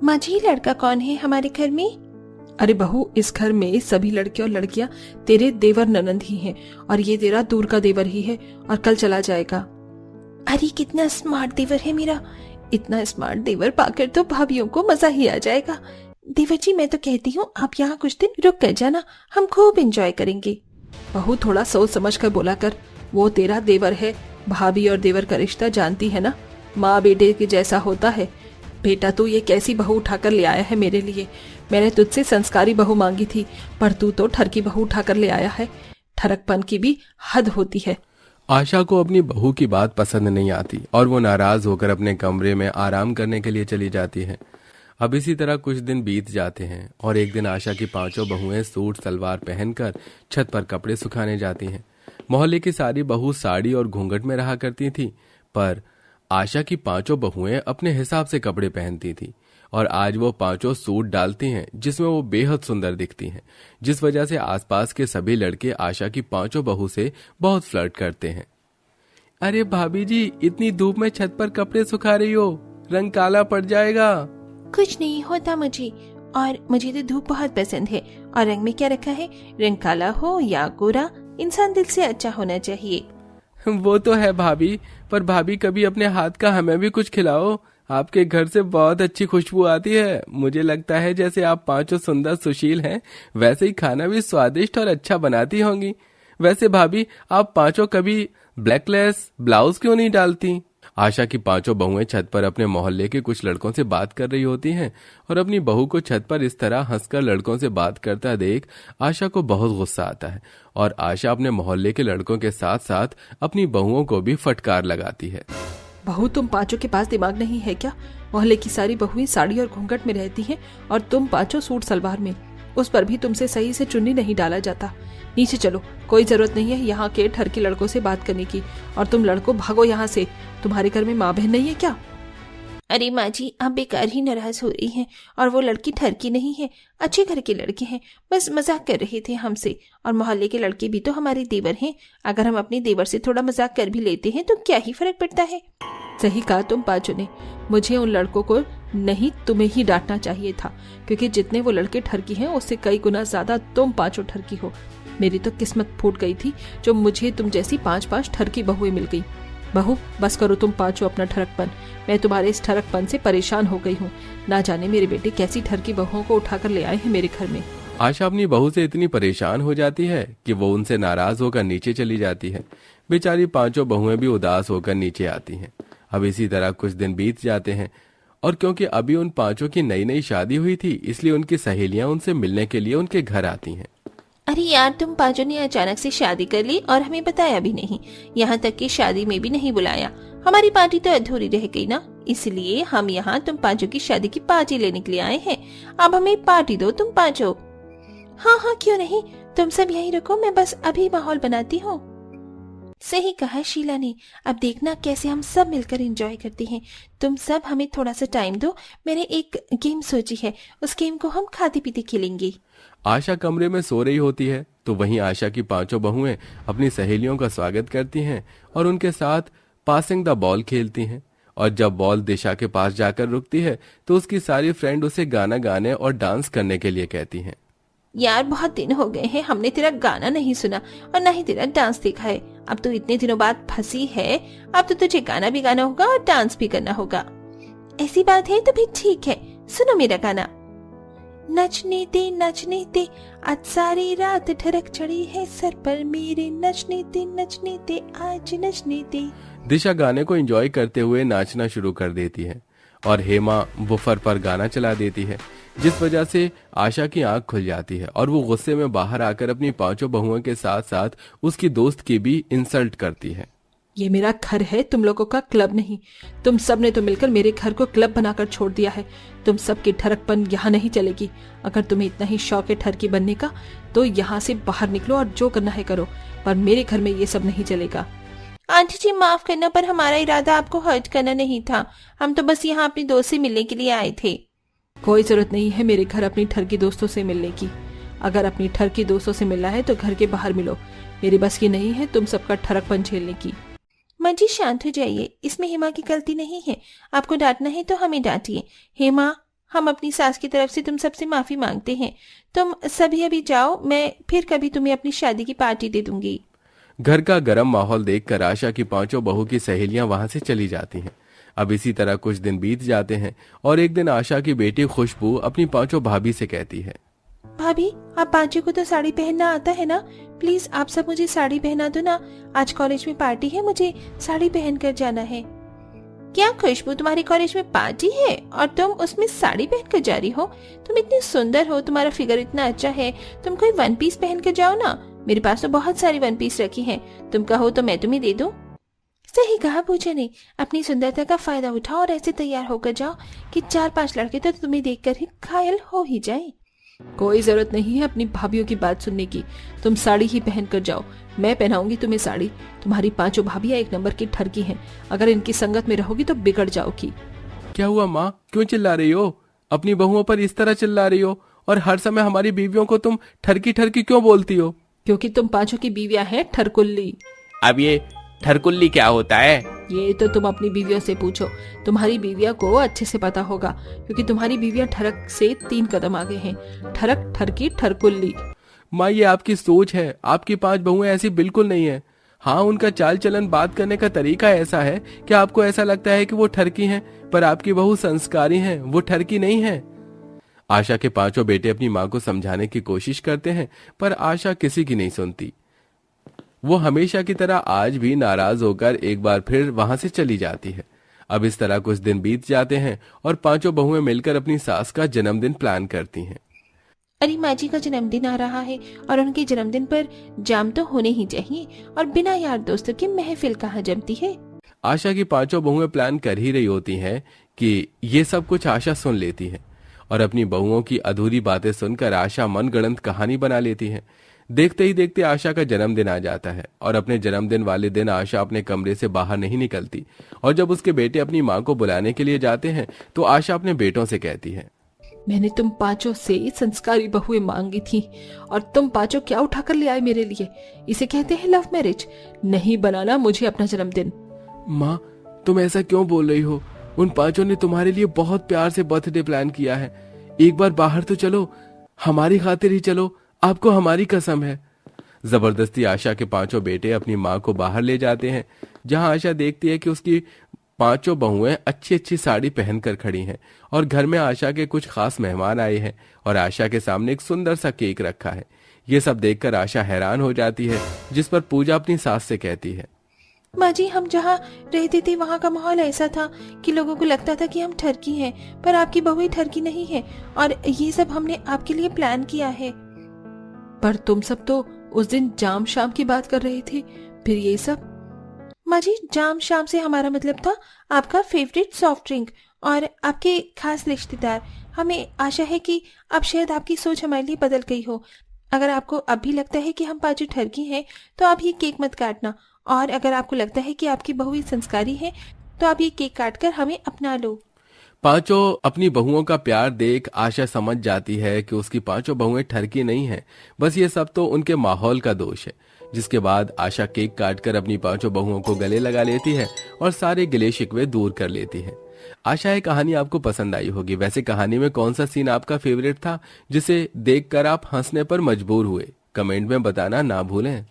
माँ जी, लड़का कौन है हमारे घर में? अरे बहू, इस घर में सभी लड़के और लड़कियां तेरे देवर ननंद ही हैं और ये तेरा दूर का देवर ही है और कल चला जाएगा। अरे कितना स्मार्ट देवर है मेरा। इतना स्मार्ट देवर पाकर तो भाभीयों को मजा ही आ जाएगा। देवर जी, मैं तो कहती हूँ आप यहाँ कुछ दिन रुक कर जाना, हम खूब एंजॉय करेंगे। बहू, थोड़ा सोच समझ कर बोला कर। वो तेरा देवर है, भाभी और देवर का रिश्ता जानती है ना, माँ बेटे के जैसा होता है। बेटा, तू ये कैसी बहू उठाकर ले आया है मेरे लिए? मैंने तुझसे संस्कारी बहू मांगी थी, पर तू तो ठरकी बहू उठाकर ले आया है। ठरकपन की भी हद होती है। आशा को अपनी बहू की बात पसंद नहीं आती और वो नाराज होकर अपने कमरे में आराम करने के लिए चली जाती है। अब इसी तरह कुछ दिन बीत जाते हैं और एक दिन आशा की पांचों बहुएं सूट सलवार पहनकर छत पर कपड़े सुखाने जाती हैं। मोहल्ले की सारी बहू साड़ी और घूंघट में रहा करती थी, पर आशा की पांचों बहुएं अपने हिसाब से कपड़े पहनती थी और आज वो पांचों सूट डालती हैं जिसमें वो बेहद सुंदर दिखती हैं, जिस वजह से आसपास के सभी लड़के आशा की पांचों बहू से बहुत फ्लर्ट करते हैं। अरे भाभी जी, इतनी धूप में छत पर कपड़े सुखा रही हो, रंग काला पड़ जाएगा। कुछ नहीं होता मुझे, और मुझे तो धूप बहुत पसंद है। और रंग में क्या रखा है, रंग काला हो या गोरा, इंसान दिल से अच्छा होना चाहिए। वो तो है भाभी, पर भाभी कभी अपने हाथ का हमें भी कुछ खिलाओ। आपके घर से बहुत अच्छी खुशबू आती है। मुझे लगता है जैसे आप पांचों सुंदर सुशील हैं, वैसे ही खाना भी स्वादिष्ट और अच्छा बनाती होंगी। वैसे भाभी, आप पांचों कभी ब्लैकलेस ब्लाउज क्यों नहीं डालती? आशा की पांचों बहुएं छत पर अपने मोहल्ले के कुछ लड़कों से बात कर रही होती हैं और अपनी बहू को छत पर इस तरह हंसकर लड़कों से बात करता देख आशा को बहुत गुस्सा आता है और आशा अपने मोहल्ले के लड़कों के साथ साथ अपनी बहुओं को भी फटकार लगाती है। बहू, तुम पांचों के पास दिमाग नहीं है क्या? मोहल्ले की सारी बहुएं साड़ी और घूंघट में रहती हैं और तुम पांचों सूट सलवार में। उस पर भी तुमसे सही से चुन्नी नहीं डाला जाता। नीचे चलो, कोई जरूरत नहीं है यहाँ के ठरकी लड़कों से बात करने की। और तुम लड़कों भागो यहाँ से, तुम्हारे घर में माँ बहन नहीं है क्या? अरे माँ जी, आप बेकार ही नाराज हो रही हैं। और वो लड़की ठरकी नहीं है, अच्छे घर के लड़के हैं, बस मजाक कर रहे थे हमसे। और मोहल्ले के लड़के भी तो हमारे देवर हैं। अगर हम अपने देवर से थोड़ा मजाक कर भी लेते हैं तो क्या ही फर्क पड़ता है। सही कहा तुम पांचों ने। मुझे उन लड़कों को नहीं, तुम्हें ही डांटना चाहिए था, क्योंकि जितने वो लड़के ठरकी हैं उससे कई गुना ज्यादा तुम पांचों ठरकी हो। मेरी तो किस्मत फूट गई थी जो मुझे तुम जैसी पांच ठरकी बहुएं मिल गई। बहू, बस करो तुम पांचों अपना ठरकपन। मैं तुम्हारे इस ठरकपन से परेशान हो गई हूँ। ना जाने मेरे बेटे कैसी ठरकी बहुओं को उठाकर ले आए हैं मेरे घर में। आशा अपनी बहू से इतनी परेशान हो जाती है कि वो उनसे नाराज होकर नीचे चली जाती है। बेचारी पांचों बहुएं भी उदास होकर नीचे आती हैं। अब इसी तरह कुछ दिन बीत जाते हैं और क्योंकि अभी उन पांचों की नई नई शादी हुई थी, इसलिए उनकी सहेलियां उनसे मिलने के लिए उनके घर आती हैं। अरे यार, तुम पांचों ने अचानक से शादी कर ली और हमें बताया भी नहीं। यहाँ तक कि शादी में भी नहीं बुलाया। हमारी पार्टी तो अधूरी रह गई ना, इसलिए हम यहाँ तुम पांचों की शादी की पार्टी लेने के लिए आए हैं। अब हमें पार्टी दो तुम पांचों। हाँ हाँ, क्यों नहीं, तुम सब यहीं रुको, मैं बस अभी माहौल बनाती हूँ। सही कहा शीला ने। अब देखना कैसे हम सब मिलकर एंजॉय करते हैं। तुम सब हमें थोड़ा सा टाइम दो, मैंने एक गेम सोची है, उस गेम को हम खाते पीते खेलेंगे। आशा कमरे में सो रही होती है तो वहीं आशा की पांचों बहुएं अपनी सहेलियों का स्वागत करती हैं और उनके साथ पासिंग द बॉल खेलती हैं। और जब बॉल दिशा के पास जाकर रुकती है तो उसकी सारी फ्रेंड उसे गाना गाने और डांस करने के लिए कहती हैं। यार, बहुत दिन हो गए हैं हमने तेरा गाना नहीं सुना और ना ही तेरा डांस देखा है। अब तो इतने दिनों बाद फंसी है, अब तो तुझे गाना भी गाना होगा और डांस भी करना होगा। ऐसी बात है तो भी ठीक है, सुनो मेरा गाना। नचने दे आज सारी रात ठरक चढ़ी है सर पर मेरे, नचने दे आज नचने दे। दिशा गाने को एंजॉय करते हुए नाचना शुरू कर देती है और हेमा वुफर पर गाना चला देती है, जिस वजह से आशा की आंख खुल जाती है और वो गुस्से में बाहर आकर अपनी पांचों बहुओं के साथ साथ उसकी दोस्त की भी इंसल्ट करती है। ये मेरा घर है, तुम लोगों का क्लब नहीं। तुम सब ने तो मिलकर मेरे घर को क्लब बनाकर छोड़ दिया है। तुम सब की ठरकपन यहाँ नहीं चलेगी। अगर तुम्हें इतना ही शौक है ठरकी बनने का तो यहाँ से बाहर निकलो और जो करना है करो, पर मेरे घर में ये सब नहीं चलेगा। आंटी जी, माफ करना, पर हमारा इरादा आपको हर्ट करना नहीं था। हम तो बस यहाँ अपनी दोस्त से मिलने के लिए आए थे। कोई जरूरत नहीं है मेरे घर अपनी ठरकी दोस्तों से मिलने की। अगर अपनी ठरकी दोस्तों से मिलना है तो घर के बाहर मिलो। मेरी बस की नहीं है तुम सबका ठरकपन झेलने की। माँ जी, शांत हो जाइए, इसमें हेमा की गलती नहीं है। आपको डांटना है तो हमें डांटिए। हेमा, हम अपनी सास की तरफ से तुम सबसे माफी मांगते हैं। तुम सभी अभी जाओ, मैं फिर कभी तुम्हें अपनी शादी की पार्टी दे दूंगी। घर का गर्म माहौल देखकर आशा की पांचों बहू की सहेलियां वहां से चली जाती हैं। अब इसी तरह कुछ दिन बीत जाते हैं और एक दिन आशा की बेटी खुशबू अपनी पांचों भाभी से कहती है, भाभी, आप पांचों को तो साड़ी पहनना आता है ना? प्लीज आप सब मुझे साड़ी पहना दो ना। आज कॉलेज में पार्टी है, मुझे साड़ी पहन कर जाना है। क्या खुशबू, तुम्हारे कॉलेज में पार्टी है और तुम उसमें साड़ी पहन कर जा रही हो? तुम इतनी सुंदर हो, तुम्हारा फिगर इतना अच्छा है, तुम कोई वन पीस पहन कर जाओ ना। मेरे पास तो बहुत सारी वन पीस रखी हैं, तुम कहो तो मैं तुम्हें दे दूं। सही कहा पूजा ने, अपनी सुंदरता का फायदा उठाओ और ऐसे तैयार होकर जाओ कि 4-5 लड़के तो तुम्हें देखकर ही घायल हो ही जाएं। कोई जरूरत नहीं है अपनी भाभीियों की बात सुनने की, तुम साड़ी ही पहन कर जाओ, मैं पहनाऊंगी तुम्हें साड़ी। तुम्हारी पांचों भाभियां एक नंबर की ठरकी हैं, अगर इनकी संगत में रहोगी तो बिगड़ जाओगी। क्या हुआ माँ, क्यों चिल्ला रही हो? अपनी बहुओं पर इस तरह चिल्ला रही हो और हर समय हमारी बीवियों को तुम ठरकी ठरकी क्यों बोलती हो? क्योंकि तुम पांचों की बीवियां हैं ठरकुल्ली। अब ये ठरकुल्ली क्या होता है? ये तो तुम अपनी बीवियों से पूछो, तुम्हारी बीविया को अच्छे से पता होगा, क्योंकि तुम्हारी बीवियां ठरक से 3 कदम आगे हैं। ठरक, ठरकी, ठरकुल्ली। माँ, ये आपकी सोच है, आपकी 5 बहुएं ऐसी बिल्कुल नहीं है। हाँ, उनका चाल चलन, बात करने का तरीका ऐसा है कि आपको ऐसा लगता है कि वो ठरकी हैं, पर आपकी बहू संस्कारी हैं, वो ठरकी नहीं है। आशा के 5 बेटे अपनी माँ को समझाने की कोशिश करते हैं, पर आशा किसी की नहीं सुनती। वो हमेशा की तरह आज भी नाराज होकर एक बार फिर वहां से चली जाती है। अब इस तरह कुछ दिन बीत जाते हैं और 5 बहुएं मिलकर अपनी सास का जन्मदिन प्लान करती हैं। अरे माँ जी का जन्मदिन आ रहा है और उनके जन्मदिन पर जाम तो होने ही चाहिए, और बिना यार दोस्तों की महफिल कहाँ जमती है। आशा की 5 बहुएं प्लान कर ही रही होती हैं कि ये सब कुछ आशा सुन लेती है और अपनी बहुओं की अधूरी बातें सुनकर आशा मनगढ़ंत कहानी बना लेती है। देखते ही देखते आशा का जन्मदिन आ जाता है और अपने जन्मदिन वाले दिन आशा अपने कमरे से बाहर नहीं निकलती, और जब उसके बेटे अपनी माँ को बुलाने के लिए जाते हैं तो आशा अपने बेटों से कहती है, मैंने तुम पांचों से संस्कारी बहुएं मांगी थी और तुम पांचों क्या उठाकर ले आए मेरे लिए? इसे कहते हैं लव मैरिज। नहीं बनाना मुझे अपना जन्मदिन। माँ, तुम ऐसा क्यों बोल रही हो? उन 5 ने तुम्हारे लिए बहुत प्यार से बर्थडे प्लान किया है। एक बार बाहर तो चलो, हमारी खातिर ही चलो, आपको हमारी कसम है। जबरदस्ती आशा के 5 बेटे अपनी माँ को बाहर ले जाते हैं, जहां आशा देखती है कि उसकी 5 बहुएं अच्छी अच्छी साड़ी पहनकर खड़ी हैं और घर में आशा के कुछ खास मेहमान आए हैं और आशा के सामने एक सुंदर सा केक रखा है। ये सब देखकर आशा हैरान हो जाती है, जिस पर पूजा अपनी सास से कहती है, माँ जी, हम जहाँ रहते थे वहाँ का माहौल ऐसा था कि लोगों को लगता था कि हम ठरकी हैं, पर आपकी बहुएं ठरकी नहीं है और ये सब हमने आपके लिए प्लान किया है। पर तुम सब तो उस दिन जाम शाम की बात कर रहे थे, फिर ये सब? माँ जी, जाम शाम से हमारा मतलब था आपका फेवरेट सॉफ्ट ड्रिंक और आपके खास रिश्तेदार। हमें आशा है कि अब शायद आपकी सोच हमारे लिए बदल गई हो। अगर आपको अब भी लगता है कि हम 5 ठरकी हैं तो आप ये केक मत काटना, और अगर आपको लगता है कि आपकी बहू संस्कारी है तो आप ये केक काटकर हमें अपना लो। 5 अपनी बहुओं का प्यार देख आशा समझ जाती है कि उसकी 5 बहुएं ठरकी नहीं हैं, बस ये सब तो उनके माहौल का दोष है। जिसके बाद आशा केक काटकर अपनी 5 बहुओं को गले लगा लेती है और सारे गिले शिकवे दूर कर लेती है। आशा ये कहानी आपको पसंद आई होगी। वैसे कहानी में कौन सा सीन आपका फेवरेट था जिसे देखकर आप हंसने पर मजबूर हुए? कमेंट में बताना ना भूलें।